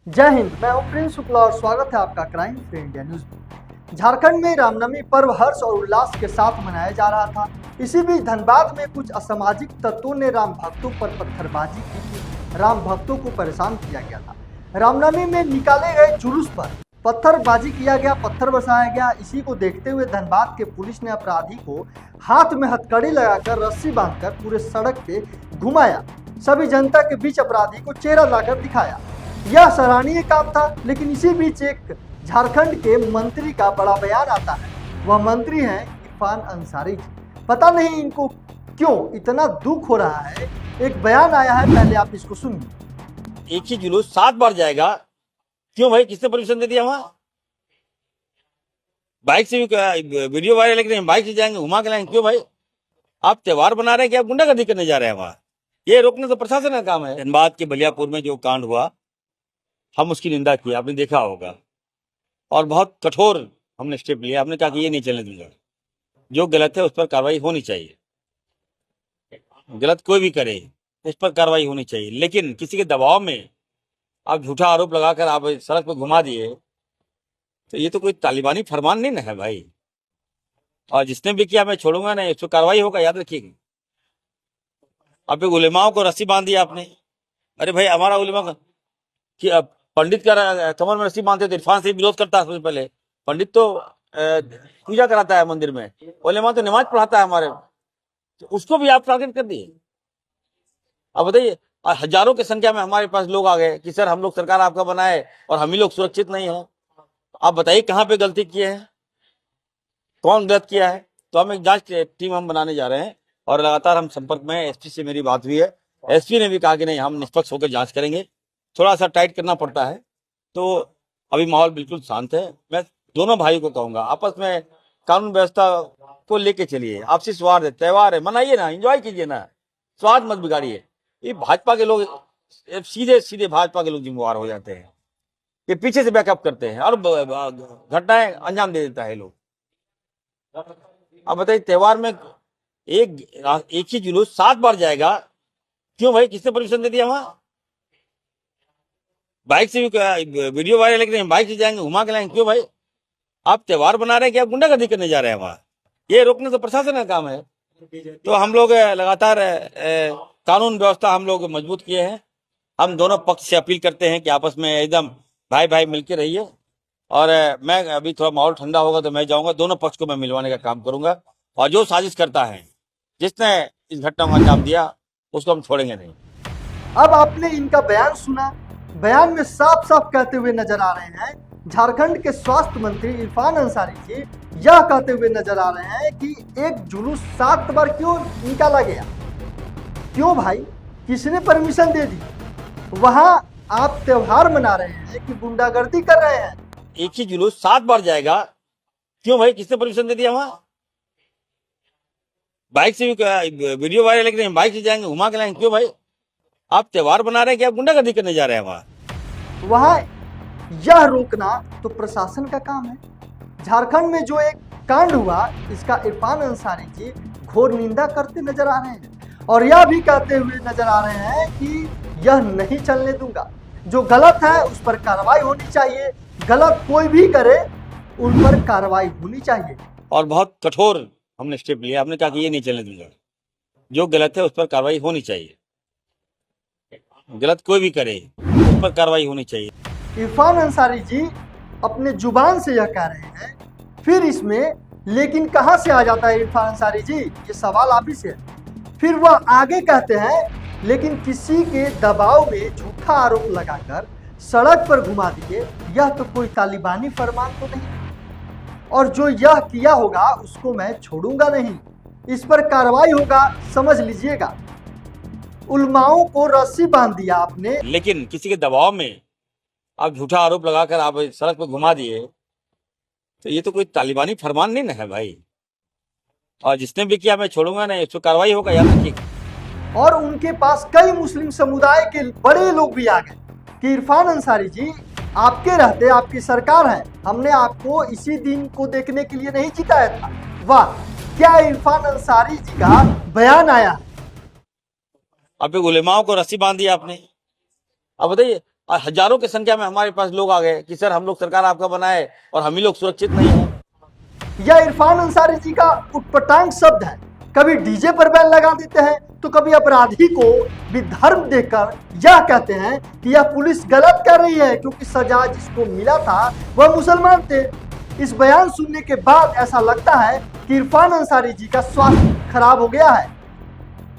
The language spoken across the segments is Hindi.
जय हिंद। मैं हूं प्रिंस शुक्ला और स्वागत है आपका क्राइम फ्री इंडिया न्यूज में। झारखंड में रामनवमी पर्व हर्ष और उल्लास के साथ मनाया जा रहा था। इसी बीच धनबाद में कुछ असामाजिक तत्वों ने राम भक्तों पर पत्थरबाजी की थी। राम भक्तों को परेशान किया गया था। रामनवमी में निकाले गए जुलूस पर पत्थरबाजी किया गया, पत्थर बरसाया गया। इसी को देखते हुए धनबाद के पुलिस ने अपराधी को हाथ में हथकड़ी लगाकर रस्सी बांधकर पूरे सड़क पे घुमाया। सभी जनता के बीच अपराधी को चेहरा लाकर दिखाया। यह सराहनीय काम था, लेकिन इसी बीच एक झारखंड के मंत्री का बड़ा बयान आता है। वह मंत्री हैं इरफान अंसारी जी। पता नहीं इनको क्यों इतना दुख हो रहा है। एक बयान आया है, पहले आप इसको सुनिए। एक ही जुलूस 7 बार जाएगा, क्यों भाई? किसने परमिशन दे दिया? वहां बाइक से भी वीडियो वायरल है कि नहीं, बाइक से जाएंगे, घुमा के लाएंगे, क्यों भाई? आप त्योहार बना रहे हैं कि आप गुंडागर्दी करने जा रहे हैं? वहां ये रोकने तो प्रशासन का काम है। धनबाद के बलियापुर में जो कांड हुआ, हम उसकी निंदा की, आपने देखा होगा, और बहुत कठोर हमने स्टेप लिया। हमने कहा कि ये नहीं चलने दूंगा, जो गलत है उस पर कार्रवाई होनी चाहिए। गलत कोई भी करे उस पर कार्रवाई होनी चाहिए, लेकिन किसी के दबाव में आप झूठा आरोप लगाकर आप सड़क पर घुमा दिए, तो ये तो कोई तालिबानी फरमान नहीं ना है भाई। और जिसने भी किया मैं छोड़ूंगा नहीं, इस पर कार्रवाई होगा, याद रखिएगा। आप एक उलेमाओं को रस्सी बांध दिया आपने। अरे भाई, हमारा उलेमा कि अब पंडित का कमर में रस्सी बांधते तो इरफान से विरोध करता है। सबसे पहले पंडित तो पूजा कराता है मंदिर में, उलेमा तो नमाज पढ़ाता है हमारे, तो उसको भी आप टारगेट कर दिए। अब बताइए, हजारों की संख्या में हमारे पास लोग आ गए कि सर हम लोग सरकार आपका बनाए और हम ही लोग सुरक्षित नहीं है। आप बताइए कहाँ पे गलती किए हैं, कौन गलत किया है? तो हम एक जांच टीम हम बनाने जा रहे हैं और लगातार हम संपर्क में। एसपी से मेरी बात हुई है, एसपी ने भी कहा कि नहीं, हम निष्पक्ष होकर जांच करेंगे। थोड़ा सा टाइट करना पड़ता है, तो अभी माहौल बिल्कुल शांत है। मैं दोनों भाइयों को कहूंगा, आपस में कानून व्यवस्था को लेके चलिए। आपसी सौहार्द है, त्योहार है, मनाइए ना, एंजॉय कीजिए ना, स्वाद मत बिगाड़िए। ये भाजपा के लोग सीधे सीधे भाजपा के लोग जिम्मेवार हो जाते हैं, ये पीछे से बैकअप करते हैं और घटनाएं अंजाम दे देता है लोग। अब बताइए, त्योहार में एक ही जुलूस 7 बार जाएगा, क्यों भाई? किसने परमिशन दे दिया? वहां बाइक से भी वीडियो वायरल है कि नहीं, बाइक से जाएंगे, घुमा के लाएंगे, क्यों भाई? आप त्योहार बना रहे हैं कि आप गुंडागर्दी करने जा रहे हैं? वहां ये रोकने तो प्रशासन का काम है। तो हम लोग लगातार कानून व्यवस्था हम लोग मजबूत किए हैं। हम दोनों पक्ष से अपील करते हैं कि आपस में एकदम भाई भाई मिलकर रहिए। और मैं अभी थोड़ा माहौल ठंडा होगा तो मैं जाऊंगा, दोनों पक्ष को मैं मिलवाने का काम करूंगा। और जो साजिश करता है, जिसने इस घटना को अंजाम दिया, उसको हम छोड़ेंगे नहीं। अब आपने इनका बयान सुना। बयान में साफ साफ कहते हुए नजर आ रहे हैं, झारखंड के स्वास्थ्य मंत्री इरफान अंसारी जी यह कहते हुए नजर आ रहे हैं कि एक जुलूस 7 बार क्यों निकाला गया। क्यों भाई, किसने परमिशन दे दी? वहां आप त्योहार मना रहे हैं कि गुंडागर्दी कर रहे हैं? एक ही जुलूस 7 बार जाएगा, क्यों भाई? किसने परमिशन दे दिया? वहां बाइक से भी वीडियो वायरल है कि नहीं, बाइक से जाएंगे, घुमा के लाएंगे, क्यों भाई? आप त्योहार बना रहे हैं कि आप गुंडागर्दी करने जा रहे हैं? वहां यह रोकना तो प्रशासन का काम है। झारखंड में जो एक कांड हुआ, इसका इरफान अंसारी जी घोर निंदा करते नजर आ रहे हैं और यह भी कहते हुए नजर आ रहे हैं कि यह नहीं चलने दूंगा। जो गलत है उस पर कार्रवाई होनी चाहिए, गलत कोई भी करे उन पर कार्रवाई होनी चाहिए। और बहुत कठोर हमने स्टेप लिया। हमने कहा कि ये नहीं चलने दूंगा, जो गलत है उस पर कार्रवाई होनी चाहिए। गलत कोई भी करे उस पर कार्रवाई होनी चाहिए। इरफान अंसारी जी अपने जुबान से यह कह रहे हैं, फिर इसमें लेकिन कहां से आ जाता है इरफान अंसारी जी? ये सवाल आप ही से है। फिर वह आगे कहते हैं, लेकिन किसी के दबाव में झूठा आरोप लगाकर सड़क पर घुमा दिए, यह तो कोई तालिबानी फरमान तो नहीं, और जो यह किया होगा उसको मैं छोड़ूंगा नहीं, इस पर कार्रवाई होगा, समझ लीजिएगा। उलमाओं को रस्सी बांध दिया आपने, लेकिन किसी के दबाव में आप झूठा आरोप लगाकर आप सड़क पर घुमा दिए, तो ये तो कोई तालिबानी फरमान नहीं ना है भाई। और जिसने भी किया मैं छोड़ूंगा नहीं, इस पर कार्रवाई होगा, याद रखिएगा। और उनके पास कई मुस्लिम समुदाय के बड़े लोग भी आ गए कि इरफान अंसारी जी आपके रहते आपकी सरकार है, हमने आपको इसी दिन को देखने के लिए नहीं जिताया था। वाह, क्या इरफान अंसारी जी का बयान आया। अब एक उलेमाओं को रस्सी बांध दिया आपने। अब बताइए, और हजारों की संख्या में हमारे पास लोग आ गए कि सर हम लोग सरकार आपका बनाए और हम ही लोग सुरक्षित नहीं है। यह इरफान अंसारी जी का उटपटांग शब्द है। कभी डीजे पर बैन लगा देते हैं तो कभी अपराधी को भी धर्म देकर यह कहते हैं कि यह पुलिस गलत कर रही है क्योंकि सजा जिसको मिला था वह मुसलमान थे। इस बयान सुनने के बाद ऐसा लगता है कि इरफान अंसारी जी का स्वास्थ्य खराब हो गया है।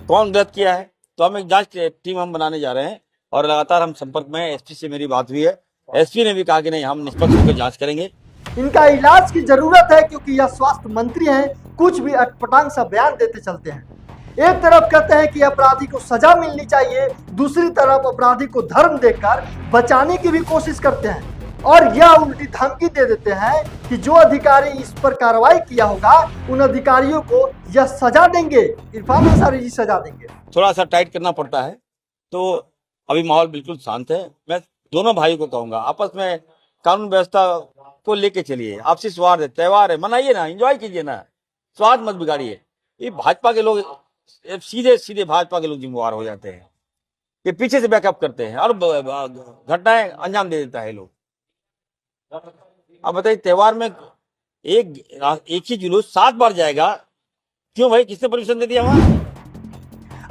कौन गलत किया है तो हम एक जांच टीम हम बनाने जा रहे हैं और लगातार हम संपर्क में हैं। एसपी से मेरी बात हुई है, एसपी ने भी कहा कि नहीं हम निष्पक्ष होकर जांच करेंगे। इनका इलाज की जरूरत है क्योंकि यह स्वास्थ्य मंत्री हैं, कुछ भी अटपटांग सा बयान देते चलते हैं। एक तरफ कहते हैं कि अपराधी को सजा मिलनी चाहिए, दूसरी तरफ अपराधी को धर्म देकर बचाने की भी कोशिश करते हैं और यह उल्टी धमकी दे देते हैं कि जो अधिकारी इस पर कार्रवाई किया होगा उन अधिकारियों को यह सजा देंगे, इरफान अंसारी जी सजा देंगे। थोड़ा सा टाइट करना पड़ता है। तो अभी माहौल बिल्कुल शांत है। मैं दोनों भाइयों को कहूंगा आपस में कानून व्यवस्था को लेके चलिए, आपसी सौहार्द है, त्योहार है, मनाइए ना, एंजॉय कीजिए ना, स्वाद मत बिगाड़िए। ये भाजपा के लोग सीधे सीधे भाजपा के लोग जिम्मेवार हो जाते हैं, ये पीछे से बैकअप करते हैं और घटनाएं अंजाम दे देता है लोग। अब बताइए त्योहार में एक ही जुलूस 7 बार जाएगा, क्यों भाई, किसने परमिशन दे दिया वहां?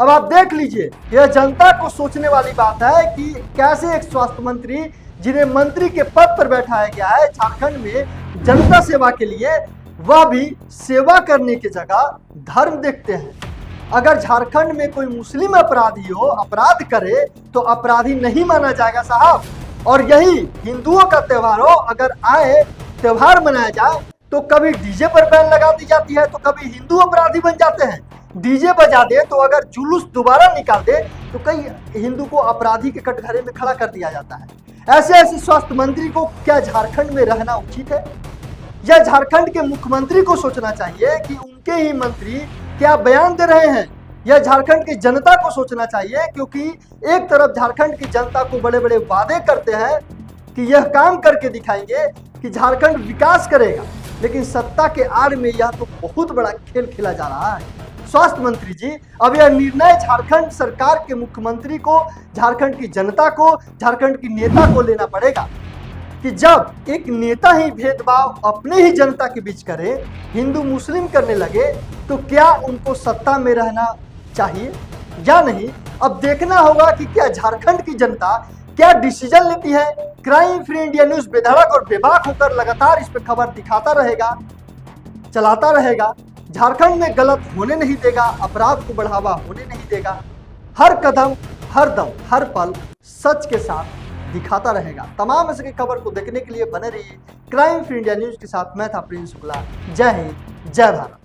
अब आप देख लीजिए, यह जनता को सोचने वाली बात है कि कैसे एक स्वास्थ्य मंत्री जिन्हें मंत्री के पद पर बैठाया गया है झारखंड में जनता सेवा के लिए, वह भी सेवा करने की जगह धर्म देखते हैं। अगर झारखंड में कोई मुस्लिम अपराधी हो, अपराध करे तो अपराधी नहीं माना जाएगा साहब। और यही हिंदुओं का त्योहार हो, अगर आए त्योहार मनाया जाए तो कभी डीजे पर बैन लगा दी जाती है तो कभी हिंदू अपराधी बन जाते हैं। डीजे बजा दे तो अगर जुलूस दोबारा निकाल दे तो कई हिंदू को अपराधी के कटघरे में खड़ा कर दिया जाता है। ऐसे ऐसे स्वास्थ्य मंत्री को क्या झारखंड में रहना उचित है? या झारखंड के मुख्यमंत्री को सोचना चाहिए कि उनके ही मंत्री क्या बयान दे रहे हैं? यह झारखंड की जनता को सोचना चाहिए क्योंकि एक तरफ झारखंड की जनता को बड़े बड़े वादे करते हैं कि यह काम करके दिखाएंगे कि झारखंड विकास करेगा, लेकिन सत्ता के आड़ में यह तो बहुत बड़ा खेल खेला जा रहा है। स्वास्थ्य मंत्री जी, अब यह निर्णय झारखंड सरकार के मुख्यमंत्री को, झारखंड की जनता को, झारखंड की नेता को लेना पड़ेगा कि जब एक नेता ही भेदभाव अपने ही जनता के बीच करे, हिंदू मुस्लिम करने लगे, तो क्या उनको सत्ता में रहना चाहिए या नहीं? अब देखना होगा कि क्या झारखंड की जनता क्या डिसीजन लेती है। क्राइम फ्री इंडिया न्यूज बेधड़क और बेबाक होकर लगातार इस पर खबर दिखाता रहेगा, चलाता रहेगा, झारखंड में गलत होने नहीं देगा, अपराध को बढ़ावा होने नहीं देगा। हर कदम, हर दम, हर पल सच के साथ दिखाता रहेगा। तमाम ऐसे की खबर को देखने के लिए बने रहिए क्राइम फ्री इंडिया न्यूज के साथ। मैं था प्रिंस शुक्ला। जय हिंद, जय भारत।